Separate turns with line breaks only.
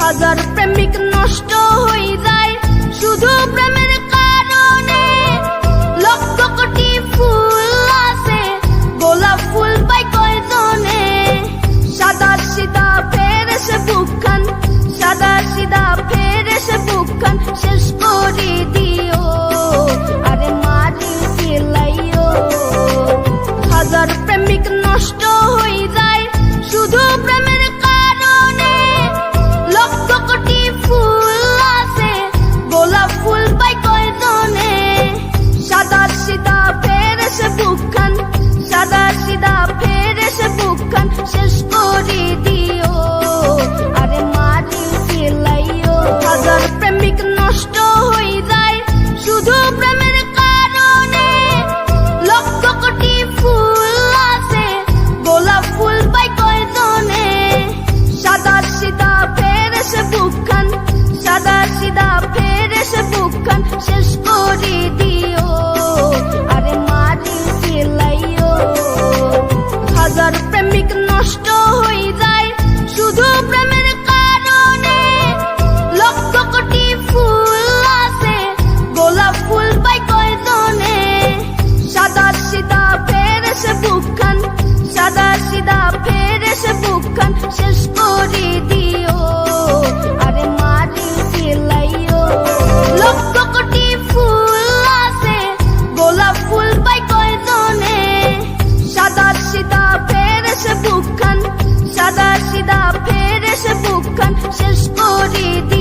হাজার প্রেমিক নষ্ট হয়ে যায় শুধু প্রেমের কারণে। লক্ষ কোটি ফুল আছে, গোলাপ ফুল পাই কয়জনে? সাদা সিধা ফের এসে বুকখান, সাদা সিধা ফের এসে বুকখান শেষ করে দিও, আরে মারি ফেলাইও। হাজার প্রেমিক নষ্ট হয়ে যায় শুধু প্রেমের কারণে। লক্ষ কোটি ফুল আছে, গোলাপ ফুল পাই কয়জনে? সাদা সিধা ফের এসে বুকখান, সাদা সিধা ফের এসে বুকখান শেষ করে দিও, আরে মারি ফেলাইও। হাজার প্রেমিক নষ্ট হয়ে যায় শুধু প্রেমের কারণে। লক্ষ কোটি ফুল আছে, গোলাপ ফুল পাই কয়জনে? সাদা সিধা ফের এসে বুকখান, সাদা সিধা ফের এসে বুকখান শেষ করে দিও, আরে মারি ফেলাইও। হাজার প্রেমিক নষ্ট হয়ে যায় শুধু প্রেমের কারণে। লক্ষ কোটি ফুল আছে, গোলাপ ফুল পাই কয়জনে? সাদা সিধা ফের এসে বুকখান, সাদা সিধা ফের এসে বুকখান শেষ করে দিও, আরে মারি ফেলাইও। লক্ষ কোটি ফুল আছে, গোলাপ ফুল পাই কয়জনে? সাদা সিধা ফের এসে বুকখান, সাদা সিধা ফের এসে বুকখান শেষ করে দিও।